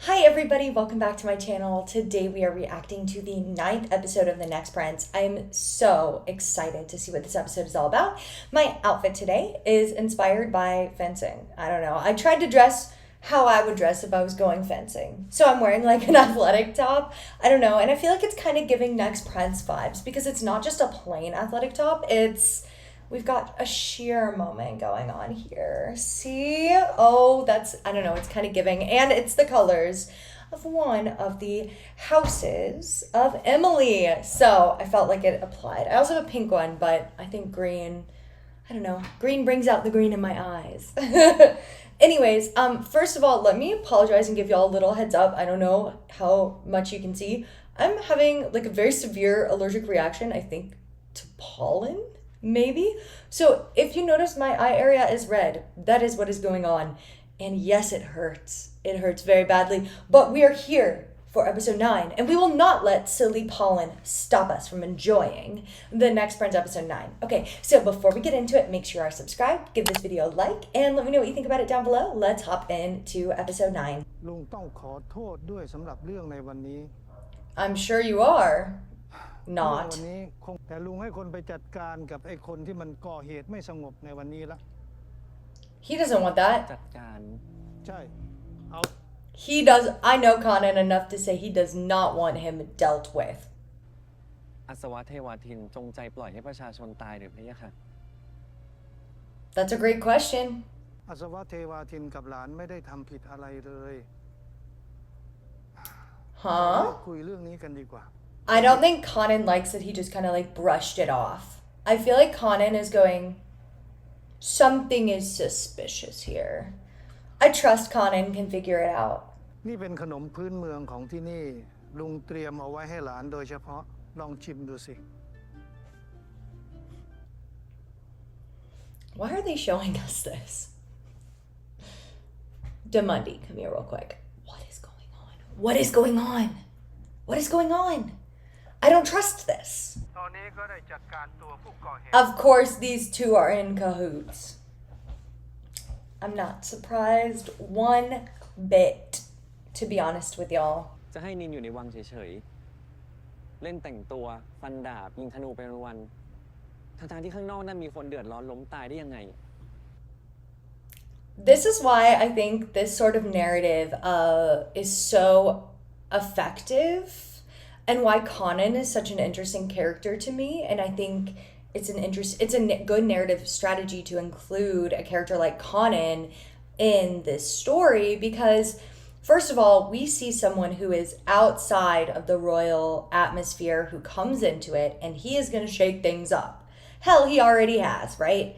Hi everybody, welcome back to my channel. Today we are reacting to the 9th episode of The Next Prince. I'm so excited to see what this episode is all about. My outfit today is inspired by fencing. I don't know. I tried to dress how I would dress if I was going fencing. So I'm wearing like an athletic top. I don't know. And I feel like it's kind of giving Next Prince vibes because it's not just a plain athletic top. We've got a sheer moment going on here. See? Oh, I don't know, it's kind of giving. And it's the colors of one of the houses of Emily. So I felt like it applied. I also have a pink one, but I think green, I don't know, green brings out the green in my eyes. Anyways, first of all, let me apologize and give y'all a little heads up. I don't know how much you can see. I'm having like a very severe allergic reaction, I think, to pollen. Maybe. So if you notice my eye area is red, that is what is going on. And yes, it hurts. It hurts very badly. But we are here for episode 9. And we will not let silly pollen stop us from enjoying The Next Prince episode 9. Okay, so before we get into it, make sure you are subscribed, give this video a like, and let me know what you think about it down below. Let's hop into episode 9. I'm sure you are. Not. He doesn't want that. He does. I know Conan enough to say he does not want him dealt with. That's a great question. Huh? I don't think Conan likes that he just kind of like brushed it off. I feel like Conan is going, something is suspicious here. I trust Conan can figure it out. Why are they showing us this? Demundi, come here real quick. What is going on? What is going on? What is going on? I don't trust this. Of course, these two are in cahoots. I'm not surprised one bit, to be honest with y'all. This is why I think this sort of narrative is so effective. And why Conan is such an interesting character to me. And I think it's a good narrative strategy to include a character like Conan in this story because, first of all, we see someone who is outside of the royal atmosphere who comes into it, and he is going to shake things up. Hell, he already has, right?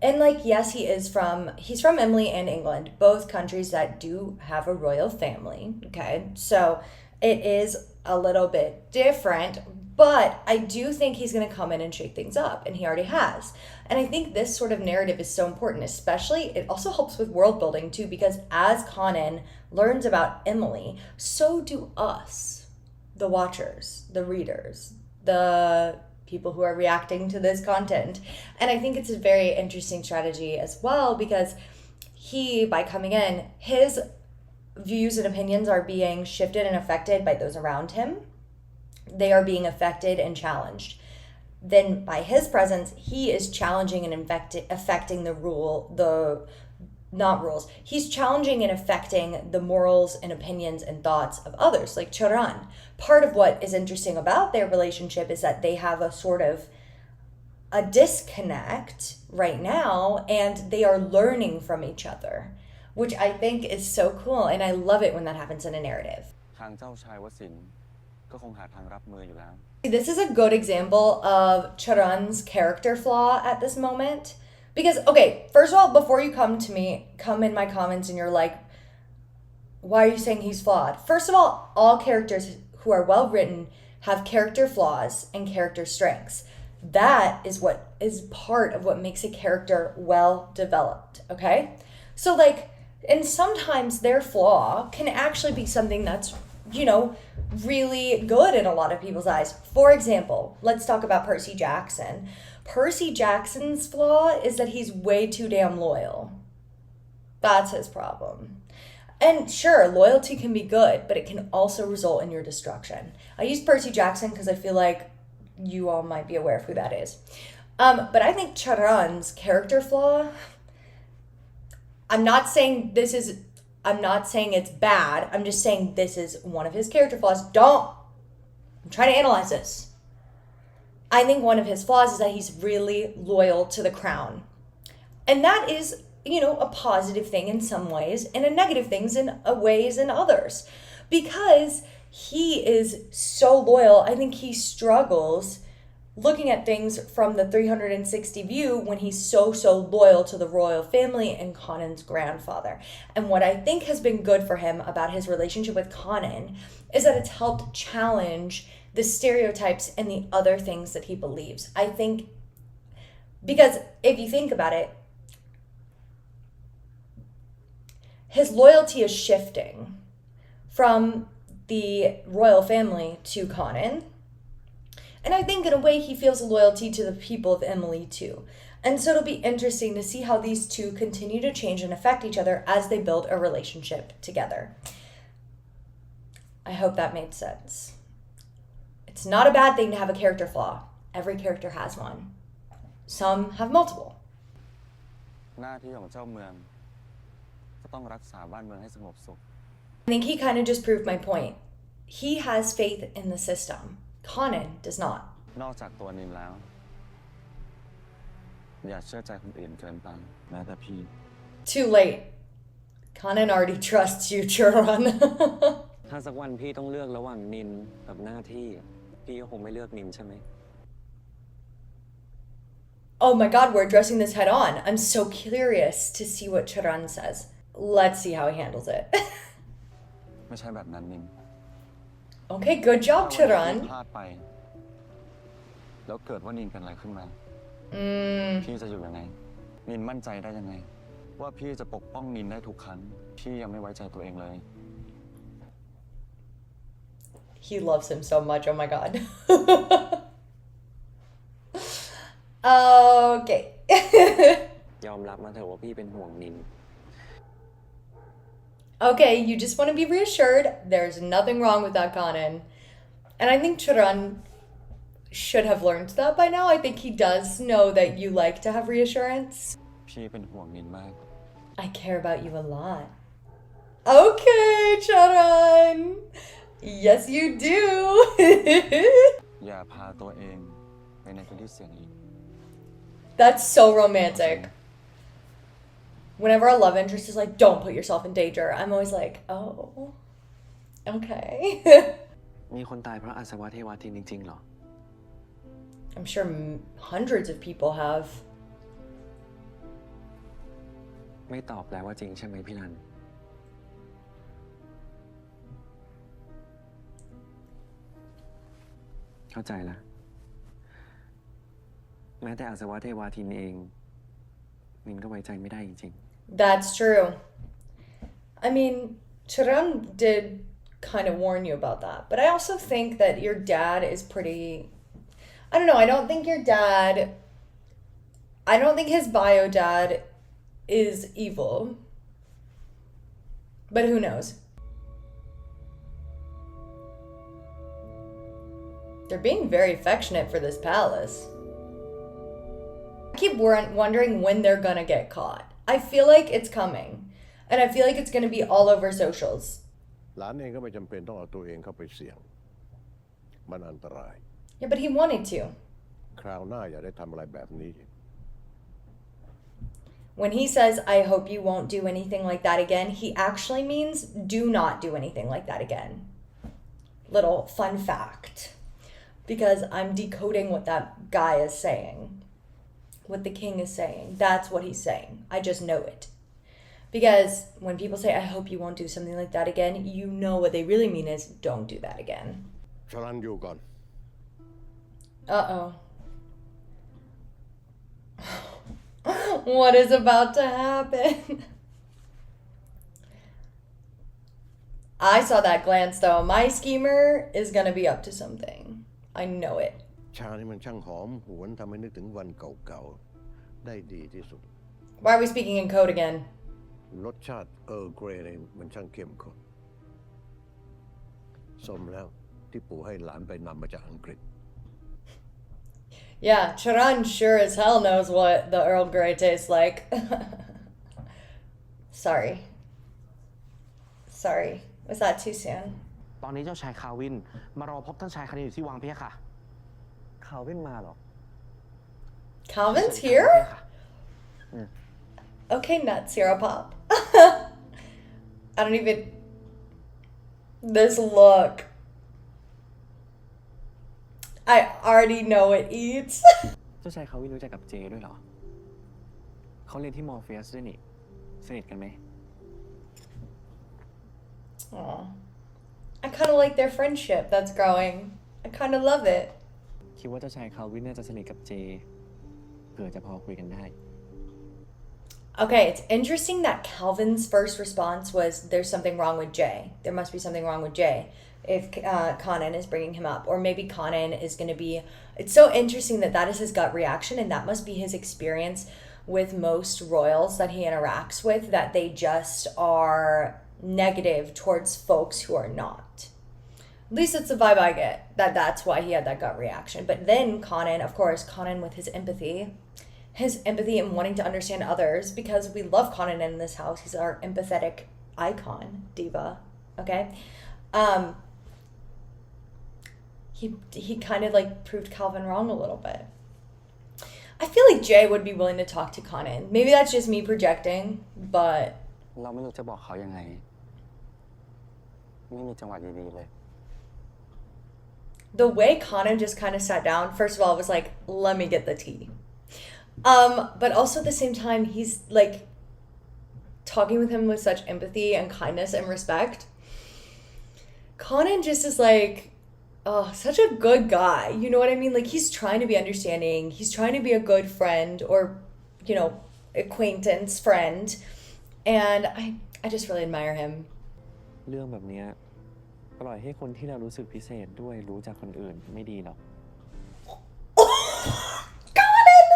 And like, yes, he's from Emily and England, both countries that do have a royal family, okay? So it is a little bit different, but I do think he's going to come in and shake things up, and he already has. And I think this sort of narrative is so important, especially it also helps with world building too, because as Conan learns about Emily, so do us, the watchers, the readers, the people who are reacting to this content. And I think it's a very interesting strategy as well, because by coming in, his views and opinions are being shifted and affected by those around him. They are being affected and challenged. Then by his presence, he is challenging and affecting he's challenging and affecting the morals and opinions and thoughts of others, like Charan. Part of what is interesting about their relationship is that they have a sort of a disconnect right now, and they are learning from each other, which I think is so cool, and I love it when that happens in a narrative. This is a good example of Charan's character flaw at this moment. Because, okay, first of all, before you come in my comments and you're like, why are you saying he's flawed? First of all characters who are well written have character flaws and character strengths. That is what is part of what makes a character well developed, okay? So like, and sometimes their flaw can actually be something that's, really good in a lot of people's eyes. For example, let's talk about Percy Jackson. Percy Jackson's flaw is that he's way too damn loyal. That's his problem. And sure, loyalty can be good, but it can also result in your destruction. I use Percy Jackson because I feel like you all might be aware of who that is. But I think Charan's character flaw, I'm not saying it's bad. I'm just saying this is one of his character flaws. I'm trying to analyze this. I think one of his flaws is that he's really loyal to the crown. And that is, a positive thing in some ways and a negative things in ways in others. Because he is so loyal, I think he struggles looking at things from the 360 view when he's so loyal to the royal family and Conan's grandfather. And what I think has been good for him about his relationship with Conan is that it's helped challenge the stereotypes and the other things that he believes. I think, because if you think about it, his loyalty is shifting from the royal family to Conan. And I think in a way he feels a loyalty to the people of Emily too. And so it'll be interesting to see how these two continue to change and affect each other as they build a relationship together. I hope that made sense. It's not a bad thing to have a character flaw. Every character has one. Some have multiple. หน้าที่ของเจ้าเมืองก็ต้องรักษาบ้านเมืองให้สงบสุข I think he kind of just proved my point. He has faith in the system. Conan does not. นอกจากตัวนินแล้วอย่าเชื่อใจคนอื่นเกินไปแม้แต่พี่ Too late. Conan already trusts you, Charon. ถ้าสักวันพี่ต้องเลือกระหว่างนินกับหน้าที่พี่ก็คงไม่เลือกนินใช่ไหม Oh my god, we're addressing this head on. I'm so curious to see what Charon says. Let's see how he handles it. ไม่ใช่แบบนั้นนิน Okay, good job, ถ้าวัน Charon. ที่พลาดไปแล้วเกิดว่านินเป็นอะไรขึ้นมาพี่จะอยู่ยังไงนินมั่นใจได้ยังไงว่าพี่จะปกป้องนินได้ทุกครั้งพี่ยังไม่ไว้ใจตัวเองเลย He loves him so much. Oh my god. Okay. ยอมรับมาเถอะว่าพี่เป็นห่วงนิน Okay, you just want to be reassured. There's nothing wrong with that, Conan. And I think Charan should have learned that by now. I think he does know that you like to have reassurance. พี่เป็นห่วงนินมาก I care about you a lot. Okay, Charan. Yes, you do. อย่าพาตัวเองไปในพื้นที่เสี่ยงอีก That's so romantic. Whenever a love interest is like, don't put yourself in danger, I'm always like, oh, okay. มีคนตายเพราะอาสวะเทวาทินจริงๆหรอ I'm sure hundreds of people have. ไม่ตอบแปลว่าจริงใช่ไหมพี่รัน เข้าใจละแม้แต่อาสวะเทวาทินเองนินก็ไว้ใจไม่ได้จริง That's true. I mean, Charan did kind of warn you about that. But I also think that your dad is pretty... I don't know. I don't think his bio dad is evil. But who knows? They're being very affectionate for this palace. I keep wondering when they're gonna get caught. I feel like it's coming. And I feel like it's gonna be all over socials. หลานเองก็ไม่จำเป็นต้องเอาตัวเองเข้าไปเสี่ยงมันอันตราย Yeah, but he wanted to. คราวหน้าอย่าได้ทำอะไรแบบนี้ When he says, I hope you won't do anything like that again, he actually means do not do anything like that again. Little fun fact. Because I'm decoding what that guy is saying. What the king is saying. That's what he's saying. I just know it. Because when people say, I hope you won't do something like that again, you know what they really mean is don't do that again. ชลันอยู่ก่อน Uh-oh. What is about to happen? I saw that glance though. My schemer is gonna be up to something. I know it. ชานี่มันช่างหอมหวนทำให้นึกถึงวันเก่าๆได้ดีที่สุด Why are we speaking in code again? รสชาติเกรย์เนี่ยมันช่างเข้มข้นสมแล้วที่ปู่ให้หลานไปนำมาจากอังกฤษ Yeah, Charan sure as hell knows what the Earl Grey tastes like. Sorry. Sorry. Was that too soon? ตอนนี้เจ้าชายคาวินมารอพบท่านชายคณินอยู่ที่วังเพคะ เขาเป็นมาหรอ Calvin's เชิญ here? ค่ะ Okay, nuts, Zero Pop. I don't even. This look. I already know it eats. เจ้าชายคาวินรู้จักกับเจด้วยเหรอ เขาเรียนที่มอร์เฟียสด้วยนี่ สนิทกันไหม Aw. I kind of like their friendship that's growing. I kind of love it. คิดว่าเจ้าชายคาวินน่าจะสนิทกับเจ เผื่อจะพอคุยกันได้ Okay, it's interesting that Calvin's first response was, "There's something wrong with Jay. There must be something wrong with Jay." If Conan is bringing him up, or maybe Conan is going to be. It's so interesting that that is his gut reaction, and that must be his experience with most royals that he interacts with. That they just are negative towards folks who are not. At least it's the vibe I get. That's why he had that gut reaction. But then Conan, of course, Conan with his empathy and wanting to understand others, because we love Conan in this house. He's our empathetic icon, diva. Okay. He kind of like proved Calvin wrong a little bit. I feel like Jay would be willing to talk to Conan. Maybe that's just me projecting, but เราไม่รู้จะบอกเขายังไง ไม่มีจังหวะดีๆเลย the way Conan just kind of sat down, first of all, was like, let me get the tea. But also at the same time, he's like talking with him with such empathy and kindness and respect. Conan just is like, oh, such a good guy. You know what I mean? Like, he's trying to be understanding. He's trying to be a good friend or, acquaintance friend. And I just really admire him. เรื่องแบบเนี้ยปล่อยให้คนที่เรารู้สึกพิเศษด้วยรู้จักคนอื่นไม่ดีหรอก Conan!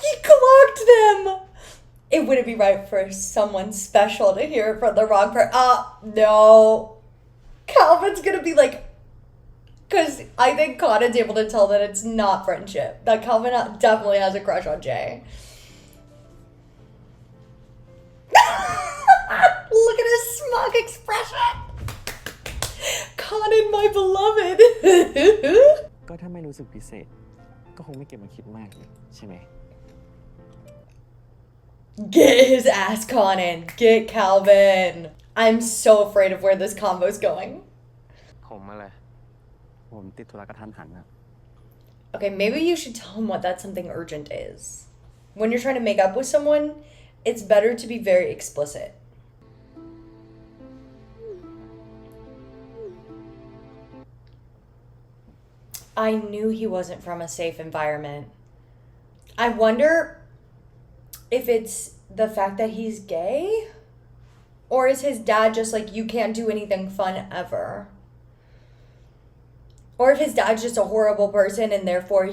He clocked them! It wouldn't be right for someone special to hear it from the wrong person. No. Calvin's gonna be like, because I think Conan's able to tell that it's not friendship. That Calvin definitely has a crush on Jay. Look at his smug expression. Conan, my beloved. ก็ถ้าไม่รู้สึกพิเศษ ก็คงไม่เก็บมาคิดมากเลยใช่ไหม Get his ass, Conan. Get Calvin. I'm so afraid of where this combo's going. ผมอะไร ผมติดธุระกระทันหันนะ Okay, maybe you should tell him what that something urgent is. When you're trying to make up with someone, it's better to be very explicit. I knew he wasn't from a safe environment. I wonder if it's the fact that he's gay? Or is his dad just like, you can't do anything fun ever? Or if his dad's just a horrible person and therefore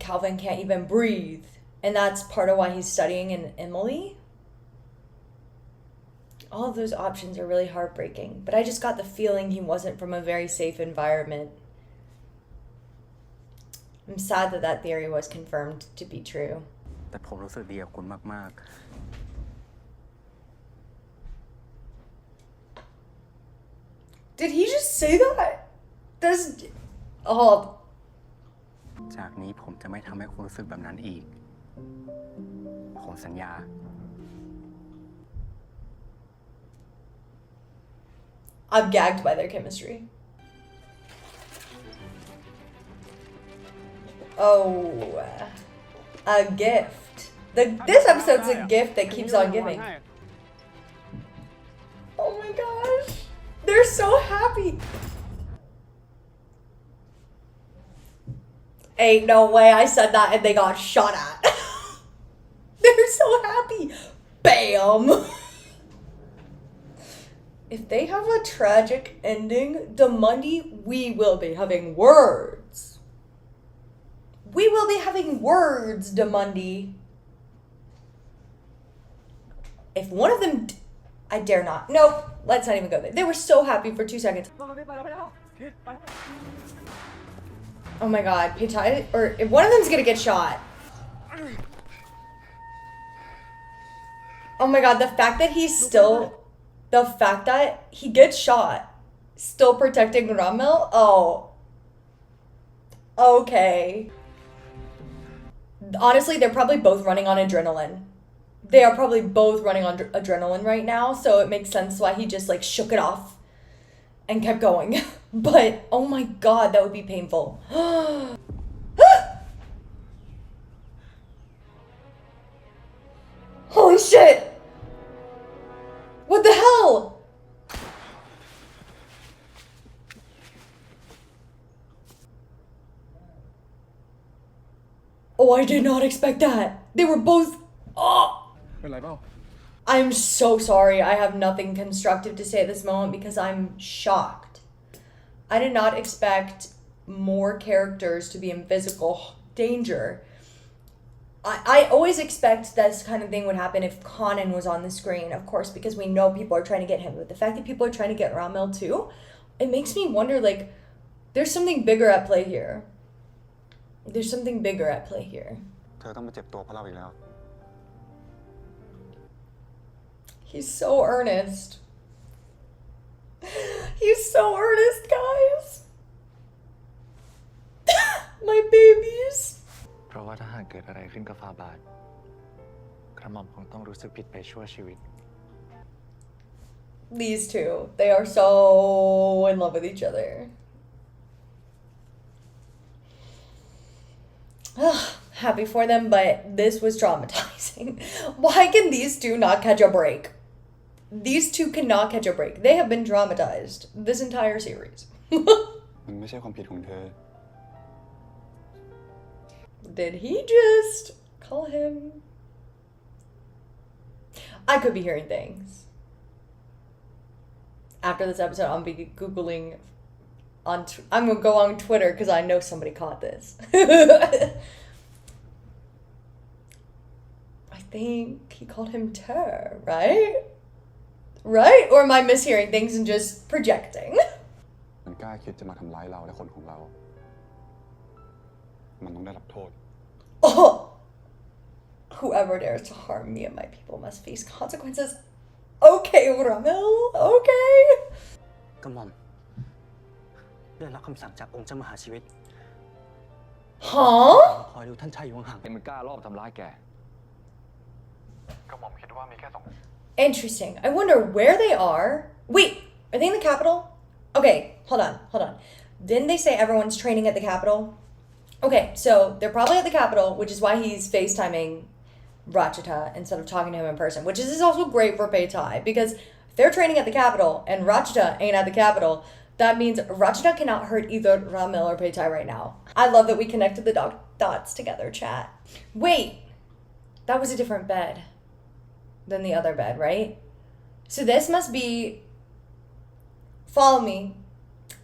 Calvin can't even breathe. And that's part of why he's studying in Emily. All of those options are really heartbreaking. But I just got the feeling he wasn't from a very safe environment. I'm sad that theory was confirmed to be true. แต่ผมรู้สึกดีกับคุณมาก Did he just say that? Oh. ๆ จากนี้ผมจะไม่ทำให้คุณรู้สึกแบบนั้นอีก ผมสัญญา I'm gagged by their chemistry. Oh, a gift. This episode's a gift that keeps on giving. Oh my gosh. They're so happy. Ain't no way I said that and they got shot at. They're so happy. Bam. If they have a tragic ending, Damundi, we will be having words. We will be having words, Damundi. if one of them, I dare not. Nope, let's not even go there. They were so happy for 2 seconds. Oh my god, Peitai, or if one of them's gonna get shot. Oh my god, the fact that he gets shot, still protecting Ramil, oh. Okay. Honestly, they're probably both running on adrenaline. They are probably both running on adrenaline right now, so it makes sense why he just like shook it off and kept going. But oh my god, that would be painful. Holy shit! What the hell? Oh, I did not expect that. They were both. Oh! I'm so sorry. I have nothing constructive to say at this moment because I'm shocked. I did not expect more characters to be in physical danger. I always expect this kind of thing would happen if Conan was on the screen, of course, because we know people are trying to get him. But the fact that people are trying to get Ramil too, it makes me wonder, like, there's something bigger at play here. There's something bigger at play here. เธอต้องมาเจ็บตัวเพราะเราอีกแล้ว He's so earnest. He's so earnest, guys. My babies. เพราะว่าถ้าหากเกิดอะไรขึ้นกับฟาบาทกระหม่อมคงต้องรู้สึกผิดไปชั่วชีวิต These two, they are so in love with each other. Happy for them, but this was traumatizing. Why can these two not catch a break? These two cannot catch a break. They have been traumatized this entire series. มันไม่ใช่ความผิดของเธอ Did he just call him? I could be hearing things. After this episode, I'm gonna be Googling I'm gonna go on Twitter because I know somebody caught this. I think he called him Ter, right? Right? Or am I mishearing things and just projecting? มันกล้าคิดจะมาทำร้ายเราและคนของเรา มันต้องได้รับโทษ Oh! Whoever dares to harm me and my people must face consequences. Okay, Ramil. Okay. กระหม่อมได้รับคำสั่งจากองค์เจ้ามหาชีวิต Huh? คอยดูท่านชายอยู่ห่าง มันกล้ารอบทำร้ายแก กระหม่อมคิดว่ามีแค่สอง Interesting. I wonder where they are. Wait, are they in the capital? Okay, hold on. Didn't they say everyone's training at the capital? Okay, so they're probably at the capital, which is why he's FaceTiming Rachita instead of talking to him in person, which is also great for Peitai, because if they're training at the capital and Rachita ain't at the capital, that means Rachita cannot hurt either Ramil or Peitai right now. I love that we connected the dots together, chat. Wait, that was a different bed than the other bed, right? So this must be, follow me,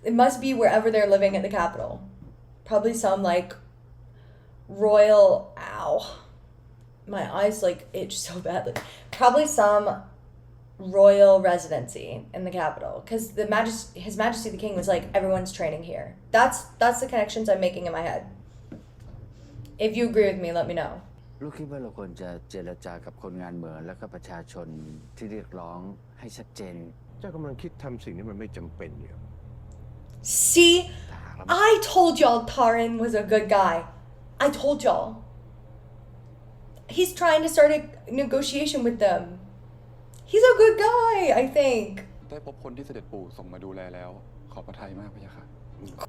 it must be wherever they're living at the capital. Probably some like royal, ow, my eyes like itch so badly. Probably some royal residency in the capital, because His Majesty the King was like, everyone's training here. That's the connections I'm making in my head. If you agree with me, let me know. ลูกคิดว่าเราควรจะเจรจากับคนงานเมืองและก็ประชาชนที่เรียกร้องให้ชัดเจน เจ้ากำลังคิดทำสิ่งที่มันไม่จำเป็นอยู่ See, I told y'all Taran was a good guy. I told y'all. He's trying to start a negotiation with them. He's a good guy, I think. ได้พบคนที่เสด็จปู่ส่งมาดูแลแล้ว ขอบพระทัยมากพะยะค่ะ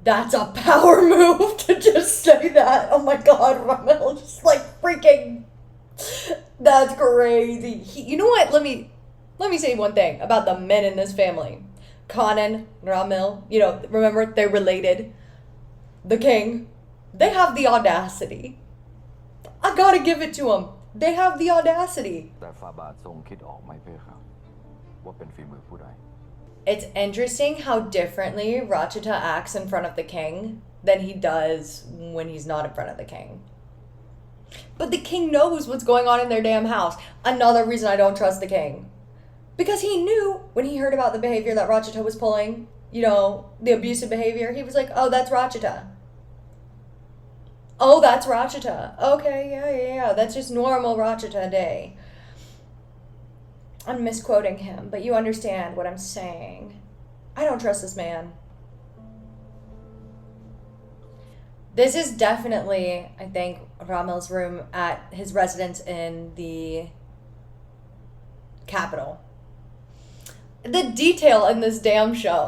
That's a power move to just say that. Oh my god, Ramil just like freaking. That's crazy. You know what? Let me say one thing about the men in this family. Conan, Ramil, remember they're related. The king, they have the audacity. I gotta give it to them. They have the audacity. แต่ฟาบาททรงคิดออกไหมเพคะว่าเป็นฝีมือผู้ใด It's interesting how differently Rachita acts in front of the king than he does when he's not in front of the king. But the king knows what's going on in their damn house. Another reason I don't trust the king. Because he knew when he heard about the behavior that Rachita was pulling, you know, the abusive behavior, he was like, oh, that's Rachita. Oh, that's Rachita. Okay, yeah. That's just normal Rachita day. I'm misquoting him, but you understand what I'm saying. I don't trust this man. This is definitely, I think, Ramel's room at his residence in the capital. The detail in this damn show.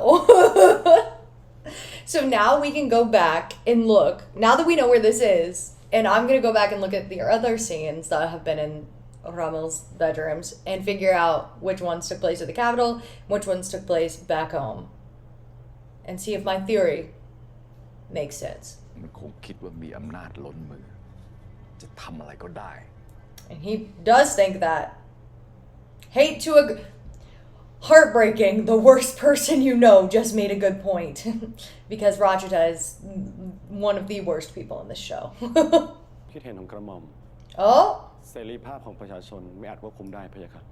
So now we can go back and look. Now that we know where this is, and I'm going to go back and look at the other scenes that have been in Ramel's bedrooms and figure out which ones took place at the capital, which ones took place back home. And see if my theory makes sense. มันคงคิดว่ามีอำนาจล้นมือจะทำอะไรก็ได้ And he does think that. Hate to heartbreaking, the worst person you know just made a good point. Because Rajita is one of the worst people in this show. คิดเห็นของกระหม่อม Oh? เสรีภาพของประชาชนไม่อาจควบคุมได้พะยะค่ะ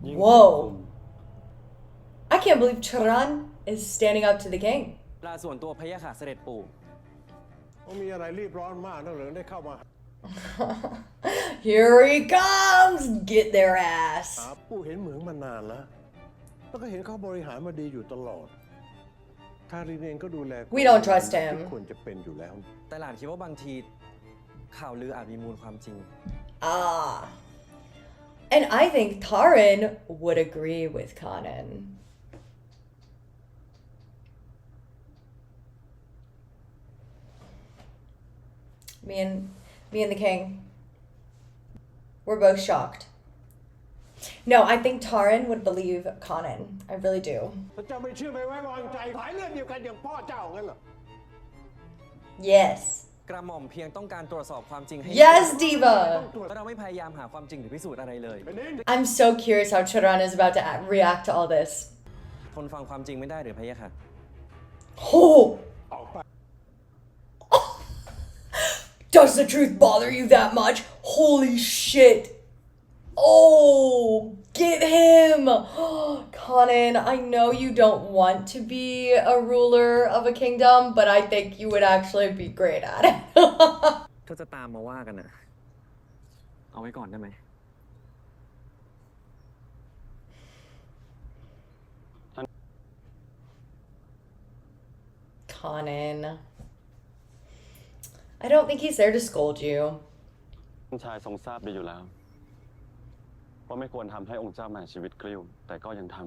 ยิ่ง Whoa. I can't believe Charan is standing up to the king. ลาส่วนตัวพะยะค่ะเสด็จปู่ มีอะไรรีบร้อนมากนักหรือได้เข้ามา Here he comes! Get their ass. ปู่เห็นเหมืองมานานแล้วก็เห็นเขาบริหารมาดีอยู่ตลอดทารินเองก็ดูแล We don't trust him. ที่ควรจะเป็นอยู่แล้ว แต่หลานคิดว่าบางทีข่าวลืออาจมีมูลความจริง Ah. And I think Taran would agree with Kanan. Me and the king. We're both shocked. No, I think Taran would believe Kanan. I really do. เจ้าไม่เชื่อไม่ไว้วางใจสายเลือดเดียวกันอย่างพ่อเจ้างั้นเหรอ Yes. กระหม่อมเพียงต้องการตรวจสอบความจริงให้ Yes, Diva. เราไม่พยายามหาความจริงหรือพิสูจน์อะไรเลย I'm so curious how Charan is about to react to all this. ทนฟังความจริงไม่ได้หรือพะยะค่ะ Oh. Does the truth bother you that much? Holy shit. Oh, get him. Conan, I know you don't want to be a ruler of a kingdom, but I think you would actually be great at it. ถ้าจะตามมาว่ากันนะเอาไว้ก่อนได้ไหม Conan. I don't think he's there to scold you. ท่านชายทรงทราบดีอยู่แล้วว่าไม่ควรทำให้องค์เจ้าแห่งชีวิตกลิ้วแต่ก็ยังท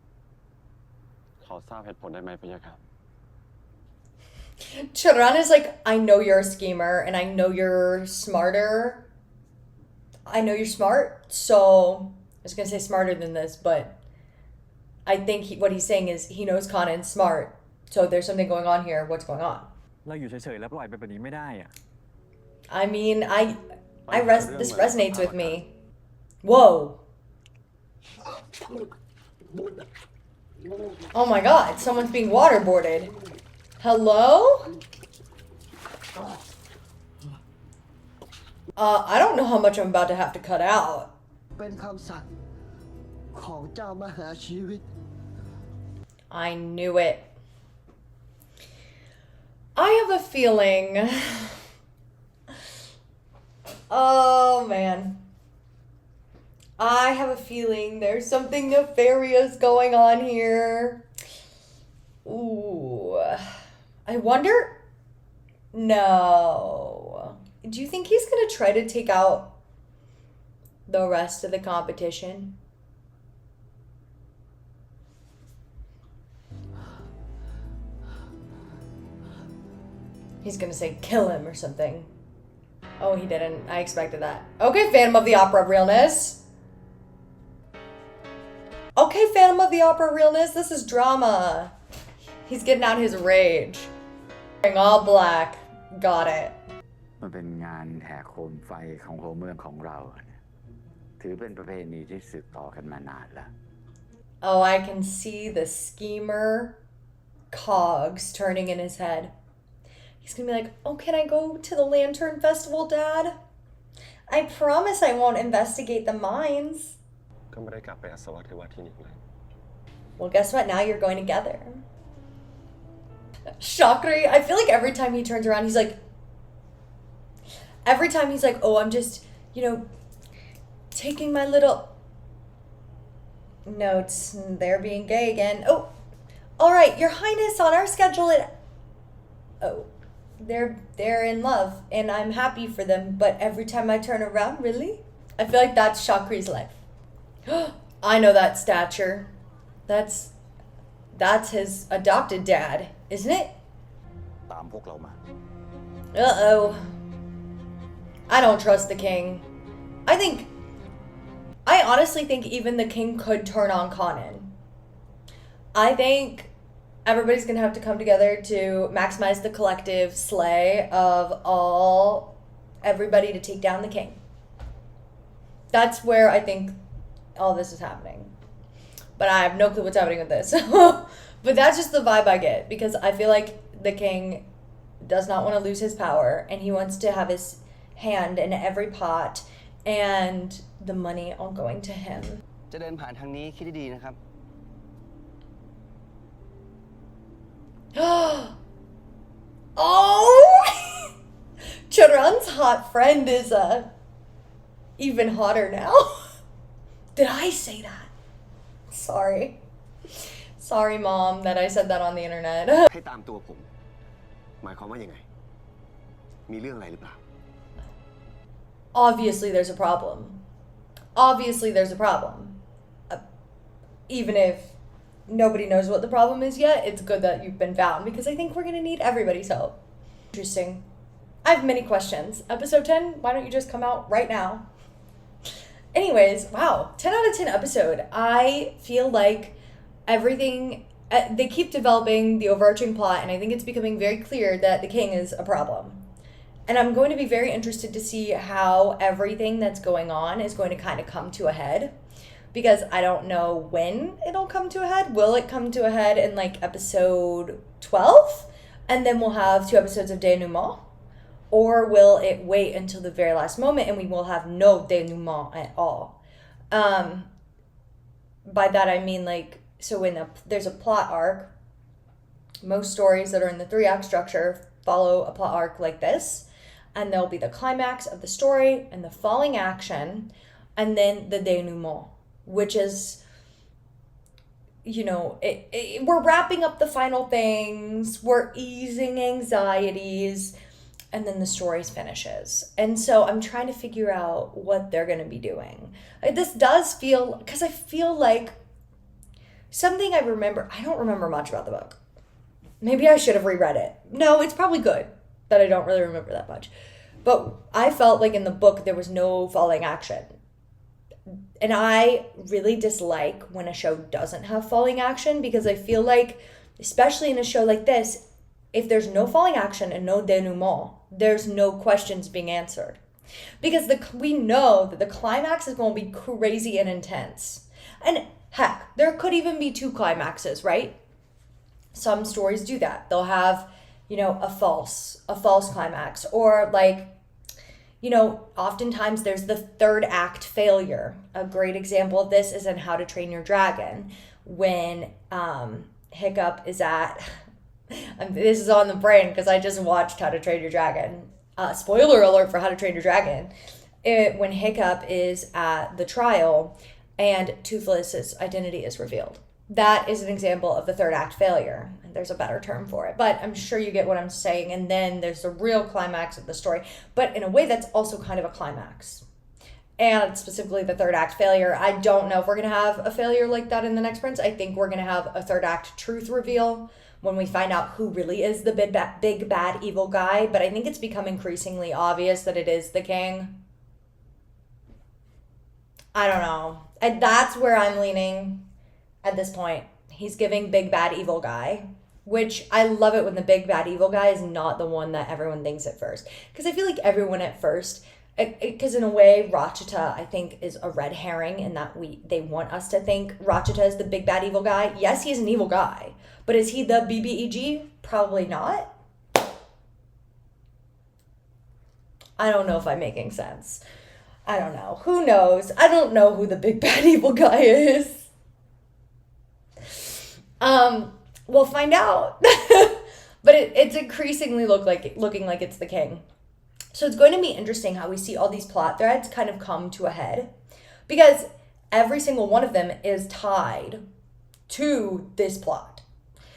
ำขอทราบเหตุผลได้ไหมพะยะค่ะ Charan is like, I know you're a schemer and I know you're smarter. I know you're smart, so I was gonna say smarter than this, but I think what he's saying is he knows Conan's smart, so there's something going on here. What's going on? เราอยู่เฉยๆแล้วปล่อยไปแบบนี้ไม่ได้อะ I mean, this resonates with me. Whoa. Oh my god, someone's being waterboarded. Hello? I don't know how much I'm about to have to cut out. เป็นคำสั่งของเจ้ามหาชีวิต I knew it. I have a feeling. Oh man. I have a feeling there's something nefarious going on here. Ooh. I wonder. No. Do you think he's gonna try to take out the rest of the competition? He's gonna say kill him or something. Oh, he didn't. I expected that. Okay, Phantom of the Opera realness. Okay, Phantom of the Opera realness. This is drama. He's getting out his rage. Wearing all black. Got it. มันเป็นงานแห่โคมไฟของหัวเมืองของเราเนี่ยถือเป็นประเพณีที่สืบต่อกันมานานแล้ว Oh, I can see the schemer cogs turning in his head. He's gonna be like, oh, can I go to the Lantern Festival, Dad? I promise I won't investigate the mines. ก็ไม่ได้กลับไปอาสวะที่วัดที่นี่เลย Well, guess what? Now you're going together. Shakri, I feel like every time he turns around, he's like, oh, I'm just, taking my little notes. They're being gay again. Oh, all right, Your Highness, on our schedule, oh, they're in love, and I'm happy for them, but every time I turn around, really? I feel like that's Shakri's life. I know that stature. That's his adopted dad, isn't it? ตามพวกเรามา Uh-oh. I don't trust the king. I honestly think even the king could turn on Conan. I think everybody's gonna have to come together to maximize the collective slay of everybody to take down the king. That's where I think all this is happening. But I have no clue what's happening with this. But that's just the vibe I get, because I feel like the king does not want to lose his power, and he wants to have his hand in every pot and the money all going to him. จะเดินผ่านทางนี้คิดดีๆนะครับ Oh! Charan's hot friend is even hotter now. Did I say that? Sorry, Mom, that I said that on the internet. ให้ตามตัวผม หมายความว่ายังไง มีเรื่องอะไรหรือเปล่า Obviously, there's a problem. Even if nobody knows what the problem is yet, it's good that you've been found, because I think we're going to need everybody's help. Interesting. I have many questions. Episode 10, why don't you just come out right now? Anyways, wow, 10 out of 10 episode. I feel like everything, they keep developing the overarching plot, and I think it's becoming very clear that the king is a problem. And I'm going to be very interested to see how everything that's going on is going to kind of come to a head, because I don't know when it'll come to a head. Will it come to a head in like episode 12? And then we'll have 2 episodes of denouement? Or will it wait until the very last moment and we will have no denouement at all? By that I mean, like, so when there's a plot arc, most stories that are in the 3-act structure follow a plot arc like this, and there'll be the climax of the story and the falling action, and then the denouement, which is, we're wrapping up the final things, we're easing anxieties, and then the story finishes. And so I'm trying to figure out what they're going to be doing. This does feel, because I feel like something I don't remember much about the book. Maybe I should have reread it. No, it's probably good that I don't really remember that much. But I felt like in the book there was no falling action. And I really dislike when a show doesn't have falling action, because I feel like, especially in a show like this, if there's no falling action and no denouement, there's no questions being answered. Because we know that the climax is going to be crazy and intense. And heck, there could even be 2 climaxes, right? Some stories do that. They'll have, a false climax, or like, oftentimes there's the 3rd act failure. A great example of this is in How to Train Your Dragon, when Hiccup is at, this is on the brain because I just watched How to Train Your Dragon. Spoiler alert for How to Train Your Dragon. When Hiccup is at the trial and Toothless's identity is revealed. That is an example of the 3rd act failure. There's a better term for it, but I'm sure you get what I'm saying. And then there's the real climax of the story, but in a way that's also kind of a climax. And specifically the 3rd act failure. I don't know if we're going to have a failure like that in The Next Prince. I think we're going to have a 3rd act truth reveal when we find out who really is the big bad evil guy. But I think it's become increasingly obvious that it is the king. I don't know. And that's where I'm leaning at this point. He's giving big bad evil guy, which I love it when the big bad evil guy is not the one that everyone thinks at first. Because I feel like everyone at first, because in a way, Rachita, I think, is a red herring in that they want us to think Rachita is the big bad evil guy. Yes, he's an evil guy, but is he the BBEG? Probably not. I don't know if I'm making sense. I don't know. Who knows? I don't know who the big bad evil guy is. We'll find out. But it's increasingly looking like it's the king. So it's going to be interesting how we see all these plot threads kind of come to a head, because every single one of them is tied to this plot.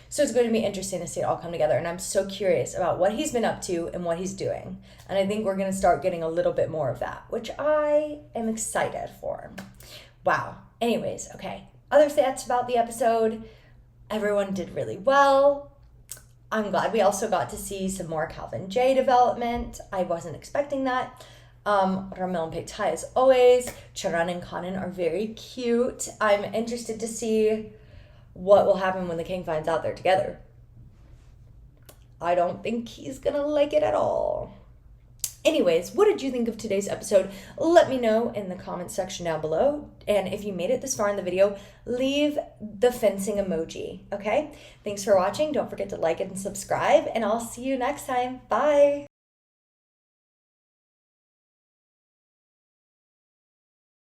So it's going to be interesting to see it all come together. And I'm so curious about what he's been up to and what he's doing. And I think we're going to start getting a little bit more of that, which I am excited for. Wow. Anyways, okay. Other stats about the episode. Everyone did really well. I'm glad we also got to see some more Calvin J development. I wasn't expecting that. Ramil and picked high as always. Charan and Kanan are very cute. I'm interested to see what will happen when the king finds out they're together. I don't think he's gonna like it at all. Anyways, what did you think of today's episode? Let me know in the comments section down below. And if you made it this far in the video, leave the fencing emoji, okay? Thanks for watching. Don't forget to like it and subscribe, and I'll see you next time. Bye.